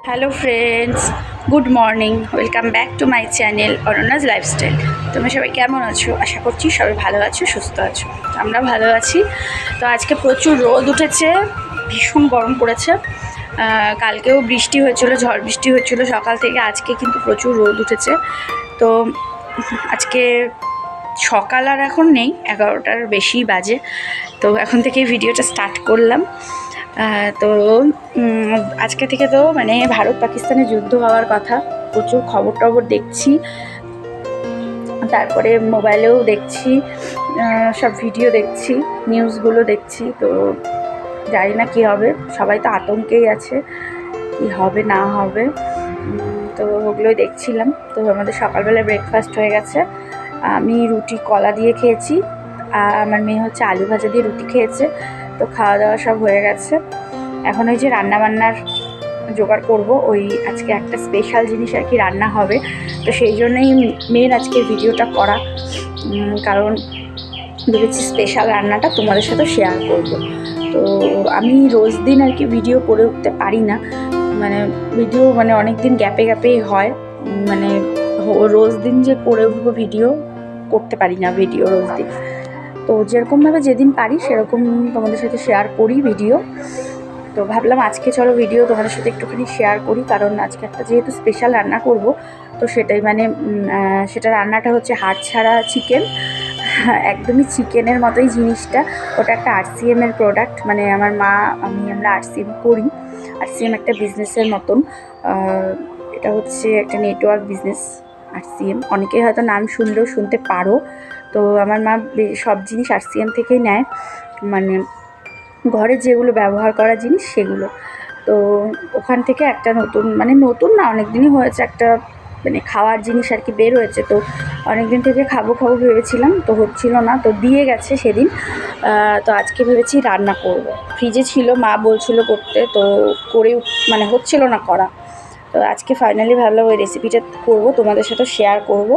Hello friends, good morning. Welcome back to my channel Aranya's lifestyle. তোমরা সবাই কেমন আছো? আশা করছি সবাই ভালো আছো, সুস্থ আছো। আমরা ভালো আছি। তো আজকে প্রচুর রোদ উঠেছে, ভীষণ গরম পড়েছে। কালকেও বৃষ্টি হয়েছিল, ঝড় বৃষ্টি হয়েছিল সকাল থেকে। আজকে কিন্তু প্রচুর রোদ উঠেছে। তো আজকে সকাল আর এখন নেই, 11টার বেশি বাজে। তো এখন থেকে ভিডিওটা স্টার্ট করলাম। তো আজকে থেকে তো মানে ভারত পাকিস্তানের যুদ্ধ হওয়ার কথা। প্রচুর খবর টবর দেখছি, তারপরে মোবাইলেও দেখছি, সব ভিডিও দেখছি, নিউজগুলো দেখছি। তো জানি না কী হবে, সবাই তো আতঙ্কেই আছে কী হবে না হবে। তো ওগুলোই দেখছিলাম। তো আমাদের সকালবেলায় ব্রেকফাস্ট হয়ে গেছে। আমি রুটি কলা দিয়ে খেয়েছি, আর আমার মেয়ে হচ্ছে আলু ভাজা দিয়ে রুটি খেয়েছে। তো খাওয়া দাওয়া সব হয়ে গেছে। এখন ওই যে রান্নাবান্নার জোগাড় করব। ওই আজকে একটা স্পেশাল জিনিস আর কি রান্না হবে। তো সেই জন্যই মেয়ের আজকে ভিডিওটা করা, কারণ ভেবেছি স্পেশাল রান্নাটা তোমাদের সাথে শেয়ার করব। তো আমি রোজ দিন আর কি ভিডিও করে উঠতে পারি না, মানে ভিডিও মানে অনেক দিন গ্যাপে গ্যাপেই হয়। মানে রোজ দিন যে করে উঠবো ভিডিও করতে পারি না, ভিডিও রোজ দিন। তো যেরকমভাবে যেদিন পারি সেরকম তোমাদের সাথে শেয়ার করি ভিডিও। তো ভাবলাম আজকে চলো ভিডিও তোমাদের সাথে একটুখানি শেয়ার করি, কারণ আজকে একটা যেহেতু স্পেশাল রান্না করব। তো সেটাই মানে সেটা রান্নাটা হচ্ছে হাড় ছাড়া চিকেন। একদমই চিকেনের মতোই জিনিসটা। ওটা একটা আরসিএমের প্রোডাক্ট, মানে আমার মা আমরা আরসিএম করি। আরসিএম একটা বিজনেসের মতন। এটা হচ্ছে একটা নেটওয়ার্ক বিজনেস। আরসিএম অনেকেই হয়তো নাম শুনলেও শুনতে পারো। তো আমার মা সব জিনিস আরসিএম থেকেই নেয়, মানে ঘরে যেগুলো ব্যবহার করা জিনিস সেগুলো। তো ওখান থেকে একটা নতুন, মানে নতুন না, অনেক দিনই হয়েছে, একটা মানে খাওয়ার জিনিস আর কি বের হয়েছে। তো অনেক দিন থেকে খাবো ভেবেছিলাম, তো হচ্ছিল না, তো দিয়ে গেছে সেদিন। তো আজকে ভেবেছি রান্না করব। ফ্রিজে ছিল, মা বলছিল করতে, তো করেও মানে হচ্ছিল না করা। তো আজকে ফাইনালি ভাবলাম ওই রেসিপিটা করব, তোমাদের সাথে শেয়ার করব।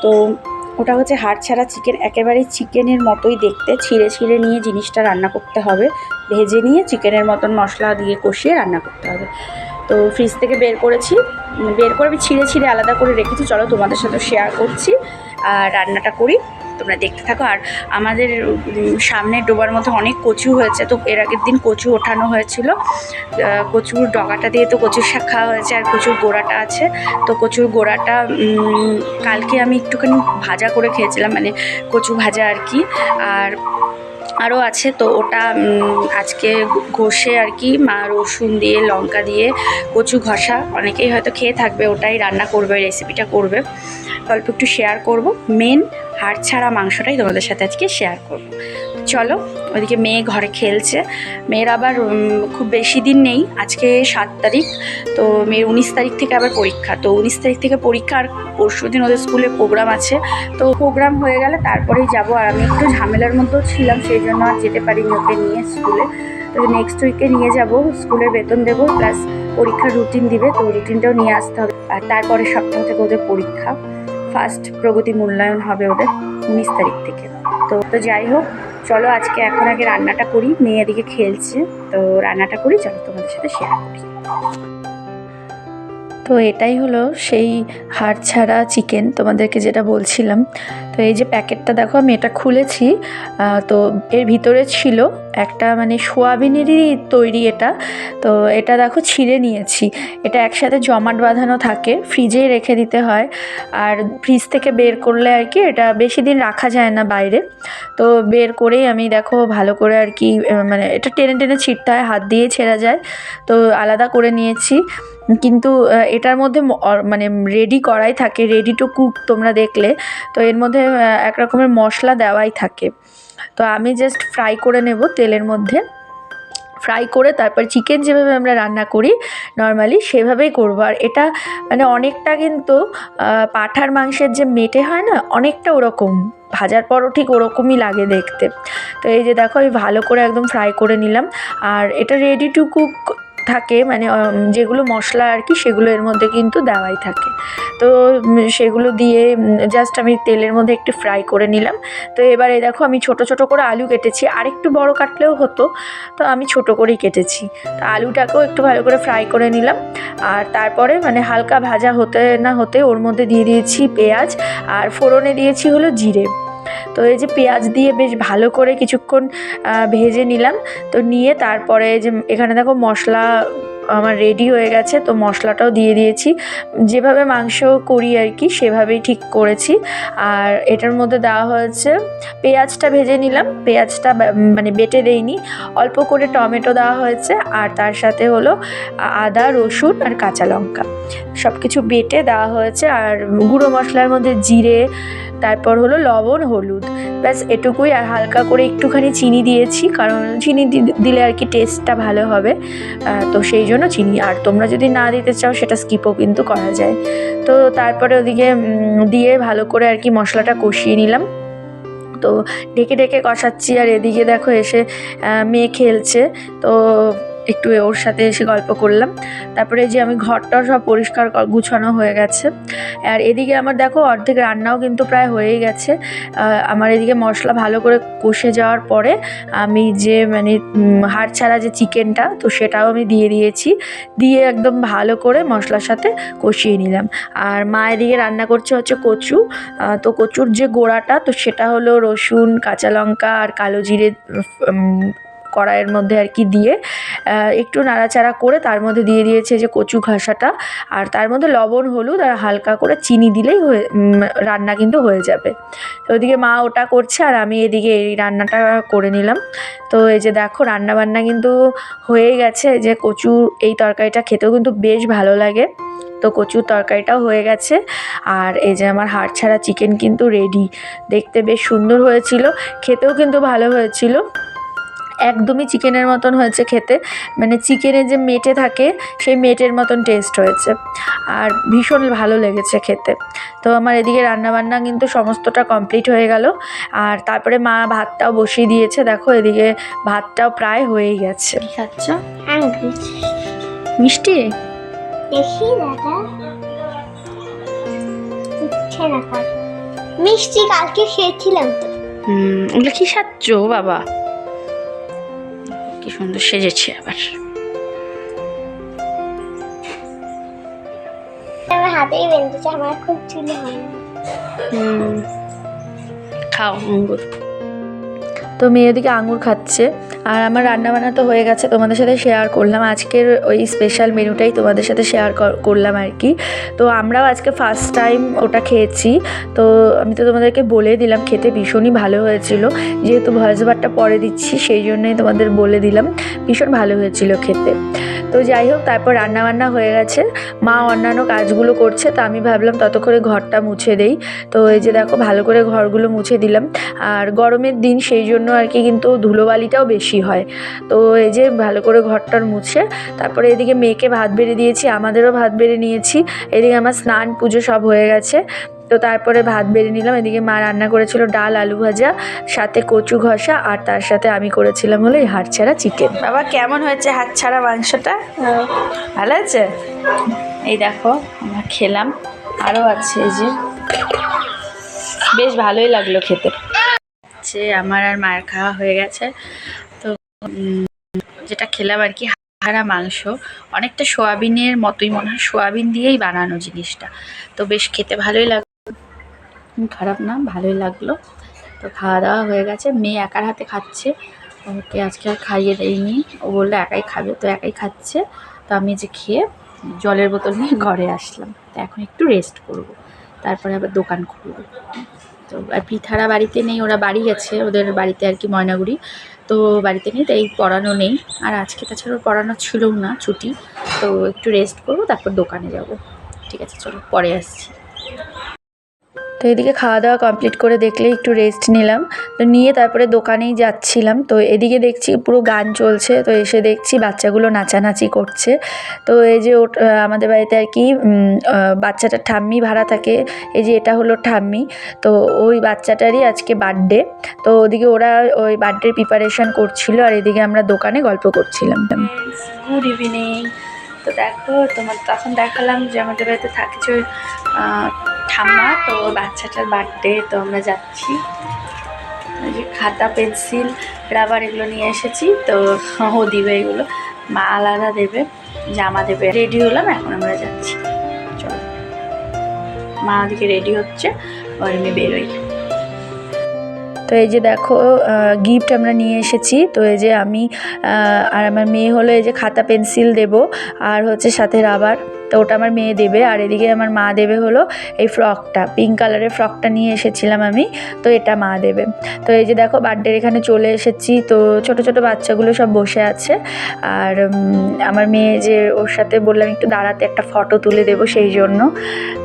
তো ওটা হচ্ছে হাড় ছাড়া চিকেন, একেবারেই চিকেনের মতোই দেখতে। ছিঁড়ে ছিঁড়ে নিয়ে জিনিসটা রান্না করতে হবে, ভেজে নিয়ে চিকেনের মতন মশলা দিয়ে কষিয়ে রান্না করতে হবে। তো ফ্রিজ থেকে বের করেছি, বের করে আমি ছিঁড়ে ছিঁড়ে আলাদা করে রেখেছি। চলো তোমাদের সাথে শেয়ার করছি আর রান্নাটা করি, তোমরা দেখতে থাকো। আর আমাদের সামনের ডোবার মধ্যে অনেক কচু হয়েছে। তো এর আগের দিন কচু ওঠানো হয়েছিল, কচুর ডগাটা দিয়ে তো কচুর শাক খাওয়া হয়েছে, আর কচুর গোড়াটা আছে। তো কচুর গোড়াটা কালকে আমি একটুখানি ভাজা করে খেয়েছিলাম, মানে কচু ভাজা আর কি। আর আরও আছে, তো ওটা আজকে ঘষে আর কি মা রসুন দিয়ে লঙ্কা দিয়ে কচু ঘষা, অনেকেই হয়তো খেয়ে থাকবে, ওটাই রান্না করবে, রেসিপিটা করবে। অল্প একটু শেয়ার করব। মেন হাড় ছাড়া মাংসটাই তোমাদের সাথে আজকে শেয়ার করব। চলো, ওইদিকে মেয়ে ঘরে খেলছে। মেয়ের আবার খুব বেশি দিন নেই, আজকে 7 তারিখ। তো মেয়ের 19 তারিখ থেকে আবার পরীক্ষা। তো 19 তারিখ থেকে পরীক্ষা, আর পরশু দিন ওদের স্কুলে প্রোগ্রাম আছে। তো প্রোগ্রাম হয়ে গেলে তারপরেই যাব। আর আমি একটু ঝামেলার মধ্যেও ছিলাম, সেই জন্য আর যেতে পারিনি ওকে নিয়ে স্কুলে। তো নেক্সট উইকে নিয়ে যাব, স্কুলের বেতন দেবো, প্লাস পরীক্ষার রুটিন দিবে, তো রুটিনটাও নিয়ে আসতে হবে। আর তারপরের সপ্তাহ থেকে ওদের পরীক্ষা, ফার্স্ট প্রগতি মূল্যায়ন হবে ওদের 19 তারিখ থেকে। তো যাই হোক, চলো আজকে এখন আগে রান্নাটা করি। মেয়ে এদিকে খেলছে, তো রান্নাটা করি, চলো তোমাদের সাথে শেয়ার করি। তো এটাই হলো সেই হাড় ছাড়া চিকেন, তোমাদেরকে যেটা বলছিলাম। তো এই যে প্যাকেটটা দেখো, আমি এটা খুলেছি। তো এর ভিতরে ছিল একটা মানে সোয়াবিনেরই তৈরি এটা। তো এটা দেখো ছিঁড়ে নিয়েছি। এটা একসাথে জমাট বাঁধানো থাকে, ফ্রিজে রেখে দিতে হয়। আর ফ্রিজ থেকে বের করলে আর কি এটা বেশি দিন রাখা যায় না বাইরে। তো বের করেই আমি দেখো ভালো করে আর কি, মানে এটা টেনে টেনে ছিঁড়তে হয়, হাত দিয়ে ছেঁড়া যায়। তো আলাদা করে নিয়েছি। কিন্তু এটার মধ্যে মানে রেডি করাই থাকে, রেডি টু কুক, তোমরা দেখলে। তো এর মধ্যে এক রকমের মশলা দেওয়াই থাকে। তো আমি জাস্ট ফ্রাই করে নেব তেলের মধ্যে। ফ্রাই করে তারপর চিকেন যেভাবে আমরা রান্না করি নর্মালি সেভাবেই করবো। আর এটা মানে অনেকটা কিন্তু পাঁঠার মাংসের যে মেটে হয় না, অনেকটা ওরকম, ভাজার পরও ঠিক ওরকমই লাগে দেখতে। তো এই যে দেখো, আমি ভালো করে একদম ফ্রাই করে নিলাম। আর এটা রেডি টু কুক থাকে, মানে যেগুলো মশলা আর কি সেগুলো এর মধ্যে কিন্তু দেওয়াই থাকে। তো সেগুলো দিয়ে জাস্ট আমি তেলের মধ্যে একটু ফ্রাই করে নিলাম। তো এবারে দেখো আমি ছোট ছোট করে আলু কেটেছি, আর একটু বড় কাটলেও হতো, তো আমি ছোট করেই কেটেছি। তো আলুটাকেও একটু ভালো করে ফ্রাই করে নিলাম, আর তারপরে মানে হালকা ভাজা হতে না হতে ওর মধ্যে দিয়ে দিয়েছি পেঁয়াজ, আর ফোড়নে দিয়েছি হলো জিরে। তো এই যে পেঁয়াজ দিয়ে বেশ ভালো করে কিছুক্ষণ ভেজে নিলাম। তো নিয়ে তারপরে যে এখানে দেখো মশলা আমার রেডি হয়ে গেছে, তো মশলাটাও দিয়ে দিয়েছি। যেভাবে মাংস করি আর কি সেভাবেই ঠিক করেছি। আর এটার মধ্যে দেওয়া হয়েছে, পেঁয়াজটা ভেজে নিলাম, পেঁয়াজটা মানে বেটে দেইনি, অল্প করে টমেটো দেওয়া হয়েছে, আর তার সাথে হলো আদা রসুন আর কাঁচা লঙ্কা সব কিছু বেটে দেওয়া হয়েছে। আর গুঁড়ো মশলার মধ্যে জিরে, তারপর হলো লবণ হলুদ, ব্যাস এটুকুই। আর হালকা করে একটুখানি চিনি দিয়েছি, কারণ চিনি দিলে আর কি টেস্টটা ভালো হবে, তো সেই জন্য চিনি। আর তোমরা যদি না দিতে চাও সেটা স্কিপও কিন্তু করা যায়। তো তারপরে ওদিকে দিয়ে ভালো করে আর কি মশলাটা কষিয়ে নিলাম। তো ঢেকে ঢেকে কষাচ্ছি, আর এদিকে দেখো এসে মেয়ে খেলছে, তো একটু ওর সাথে এসে গল্প করলাম। তারপরে যে আমি ঘরটা সব পরিষ্কার গুছানো হয়ে গেছে। আর এদিকে আমার দেখো অর্ধেক রান্নাও কিন্তু প্রায় হয়েই গেছে। আমার এদিকে মশলা ভালো করে কষে যাওয়ার পরে আমি যে মানে হাড় ছাড়া যে চিকেনটা, তো সেটাও আমি দিয়ে দিয়েছি, দিয়ে একদম ভালো করে মশলার সাথে কষিয়ে নিলাম। আর মা এদিকে রান্না করছে হচ্ছে কচু। তো কচুর যে গোড়াটা, তো সেটা হলো রসুন কাঁচা লঙ্কা আর কালো জিরে কড়াইয়ের মধ্যে আর কি দিয়ে একটু নাড়াচাড়া করে তার মধ্যে দিয়ে দিয়েছে যে কচু ঘাসাটা, আর তার মধ্যে লবণ হলুদ আর হালকা করে চিনি দিলেই রান্না কিন্তু হয়ে যাবে। তো ওইদিকে মা ওটা করছে, আর আমি এদিকে এই রান্নাটা করে নিলাম। তো এই যে দেখো রান্না বান্না কিন্তু হয়ে গেছে। যে কচুর এই তরকারিটা খেতেও কিন্তু বেশ ভালো লাগে, তো কচুর তরকারিটাও হয়ে গেছে। আর এই যে আমার হাড় ছাড়া চিকেন কিন্তু রেডি, দেখতে বেশ সুন্দর হয়েছিল, খেতেও কিন্তু ভালো হয়েছিল, একদমই চিকেনের মতন হয়েছে খেতে, মানে চিকেনের যে মেটে থাকে সেই মেটের মতন টেস্ট হয়েছে, আর ভীষণ ভালো লেগেছে খেতে। তো আমার এদিকে রান্নাবান্না কিন্তু সমস্তটা কমপ্লিট হয়ে গেল। আর তারপরে মা ভাতটাও বসিয়ে দিয়েছে, দেখো এদিকে ভাতটাও প্রায় হয়েই গেছে। কি খাচ্ছ? মিষ্টি? দেখি দাদা, ইচ্ছে না করে মিষ্টি কালকে খেয়েছিলাম তো। ওগুলো কি সাচ্ছ বাবা, কি সুন্দর সেজেছে আবার। আমার হাতেই বেঁধেছে, আমার খুব চুল হয়। খাও আঙ্গুর। তো মেয়ে ওদিকে আঙুর খাচ্ছে, আর আমার রান্নাবান্না তো হয়ে গেছে, তোমাদের সাথে শেয়ার করলাম আজকের ওই স্পেশাল মেনুটাই তোমাদের সাথে শেয়ার করলাম আর কি। তো আমরাও আজকে ফার্স্ট টাইম ওটা খেয়েছি, তো আমি তো তোমাদেরকে বলে দিলাম খেতে ভীষণই ভালো হয়েছিল, যেহেতু ভয়েস ওভারটা পরে দিচ্ছি সেই জন্যই তোমাদের বলে দিলাম, ভীষণ ভালো হয়েছিল খেতে। তো যাই হোক, তারপর রান্নাবান্না হয়ে গেছে, মা অন্যান্য কাজগুলো করছে, তো আমি ভাবলাম ততক্ষণে ঘরটা মুছে দেই। তো এই যে দেখো ভালো করে ঘরগুলো মুছে দিলাম, আর গরমের দিন সেই জন্য আর কি কিন্তু ধুলোবালিটাও বেশি হয়। তো এই যে ভালো করে ঘরটার মুছে তারপরে এদিকে মেয়েকে ভাত বেড়ে দিয়েছি, আমাদেরও ভাত বেড়ে নিয়েছি, এদিকে আমার স্নান পুজো সব হয়ে গেছে। তো তারপরে ভাত বেড়ে নিলাম, এদিকে মা রান্না করেছিল ডাল আলু ভাজা সাথে কচু ঘষা, আর তার সাথে আমি করেছিলাম হলো এই হাড় ছাড়া চিকেন। বাবা কেমন হয়েছে হাড় ছাড়া মাংসটা? ভালো আছে? এই দেখো আমরা খেলাম, আরও আছে এই যে, বেশ ভালোই লাগলো খেতে। আমার আর মায়ের খাওয়া হয়ে গেছে। তো যেটা খেলাম আর কি হাড়া মাংস, অনেকটা সোয়াবিনের মতোই মনে হয়, সোয়াবিন দিয়েই বানানো জিনিসটা, তো বেশ খেতে ভালোই লাগলো, খারাপ না, ভালোই লাগলো। তো খাওয়া দাওয়া হয়ে গেছে, মেয়ে একার হাতে খাচ্ছে, ওকে আজকে আর খাইয়ে দেয়নি, ও বললো একাই খাবে, তো একাই খাচ্ছে। তো আমি যে খেয়ে জলের বোতল নিয়ে ঘরে আসলাম, তো এখন একটু রেস্ট করব, তারপরে আবার দোকান খুলব। তো আর পিঠারা বাড়িতে নেই, ওরা বাড়ি গেছে ওদের বাড়িতে আর কি ময়নাগুড়ি, তো বাড়িতে নেই, তাই পড়ানো নেই, আর আজকে তাছাড়া পড়ানো ছিলও না, ছুটি। তো একটু রেস্ট করবো, তারপর দোকানে যাব। ঠিক আছে চলো পরে আসছি। তো এদিকে খাওয়া দাওয়া কমপ্লিট করে দেখলে একটু রেস্ট নিলাম, তো নিয়ে তারপরে দোকানেই যাচ্ছিলাম। তো এদিকে দেখছি পুরো গান চলছে, তো এসে দেখছি বাচ্চাগুলো নাচানাচি করছে। তো এই যে আমাদের বাড়িতে আর কি বাচ্চাটার ঠাম্মি ভাড়া থাকে, এই যে এটা হলো ঠাম্মি। তো ওই বাচ্চাটারই আজকে বার্থডে, তো ওদিকে ওরা ওই বার্থডের প্রিপারেশন করছিল আর এদিকে আমরা দোকানে গল্প করছিলাম। Good evening. তো দেখো তখন দেখালাম যে আমাদের বাড়িতে থাকছে ঠাম্মা, তো বাচ্চাটার বার্থডে, তো আমরা যাচ্ছি। এই যে খাতা পেন্সিল রাবার এগুলো নিয়ে এসেছি, তো ও দিবে এগুলো, মা আলাদা দেবে, জামা দেবে। রেডি হলাম, এখন আমরা যাচ্ছি। চলো, মা ওদিকে রেডি হচ্ছে, আর আমি বেরোই। তো এই যে দেখো গিফট আমরা নিয়ে এসেছি। তো এই যে আমি আর আমার মেয়ে হলো এই যে খাতা পেন্সিল দেব, আর হচ্ছে সাথে রাবার, তো ওটা আমার মেয়ে দেবে। আর এদিকে আমার মা দেবে হলো এই ফ্রকটা, পিঙ্ক কালারের ফ্রকটা নিয়ে এসেছিলাম আমি, তো এটা মা দেবে। তো এই যে দেখো বার্থডের এখানে চলে এসেছি, তো ছোট ছোট বাচ্চাগুলো সব বসে আছে। আর আমার মেয়ে যে ওর সাথে বললাম একটু দাঁড়াতে, একটা ফটো তুলে দেবো সেই জন্য।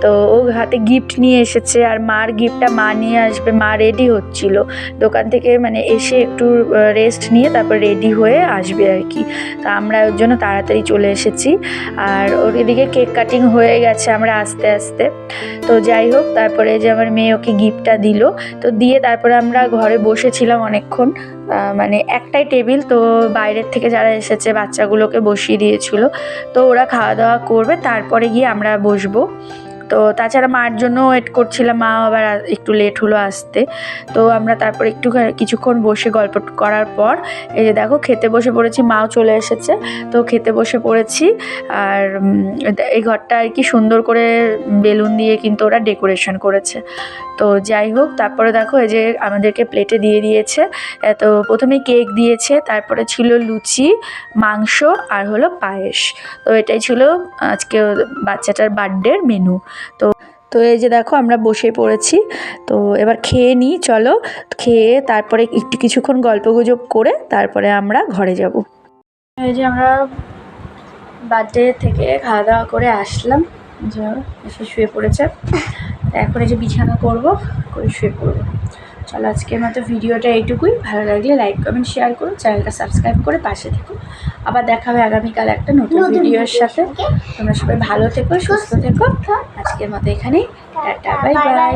তো ও হাতে গিফট নিয়ে এসেছে, আর মার গিফটটা মা নিয়ে আসবে। মা রেডি হচ্ছিল দোকান থেকে, মানে এসে একটু রেস্ট নিয়ে তারপর রেডি হয়ে আসবে আর কি। তো আমরা ওর জন্য তাড়াতাড়ি চলে এসেছি। আর ওর এদিকে কেক কাটিং হয়ে গেছে আমরা আস্তে আস্তে। তো যাই হোক, তারপরে যে আমার মেয়ে ওকে গিফটটা দিল, তো দিয়ে তারপরে আমরা ঘরে বসেছিলাম অনেকক্ষণ। মানে একটাই টেবিল, তো বাইরের থেকে যারা এসেছে বাচ্চাগুলোকে বসিয়ে দিয়েছিল, তো ওরা খাওয়া দাওয়া করবে, তারপরে গিয়ে আমরা বসবো। তো তাছাড়া মার জন্য ওয়েট করছিলাম, মা আবার একটু লেট হলো আসতে। তো আমরা তারপর একটু কিছুক্ষণ বসে গল্প করার পর এই যে দেখো খেতে বসে পড়েছি, মাও চলে এসেছে, তো খেতে বসে পড়েছি। আর এই ঘরটা আর কি সুন্দর করে বেলুন দিয়ে কিন্তু ওরা ডেকোরেশন করেছে। তো যাই হোক, তারপরে দেখো এই যে আমাদেরকে প্লেটে দিয়ে দিয়েছে। তো প্রথমে কেক দিয়েছে, তারপরে ছিল লুচি, মাংস, আর হলো পায়েস। তো এটাই ছিল আজকে বাচ্চাটার বার্থডের মেনু। তো এই যে দেখো আমরা বসে পড়েছি, তো এবার খেয়ে নিই চলো। খেয়ে তারপরে একটু কিছুক্ষণ গল্পগুজব করে তারপরে আমরা ঘরে যাব। এই যে আমরা বার্থডে থেকে খাওয়া দাওয়া করে আসলাম, যে এসে শুয়ে পড়েছে। এখন এই যে বিছানা করব, করে শুয়ে পড়বো। চলো আজকের মতো ভিডিওটা এইটুকুই। ভালো লাগলে লাইক কমেন্ট শেয়ার করো, চ্যানেলটা সাবস্ক্রাইব করে পাশে থেকো। আবার দেখা হবে আগামীকাল একটা নতুন ভিডিওর সাথে। তোমরা সবাই ভালো থেকো, সুস্থ থেকো। আজকের মতো এখানেই tata, bye bye,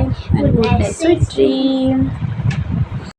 good night, sweet dream.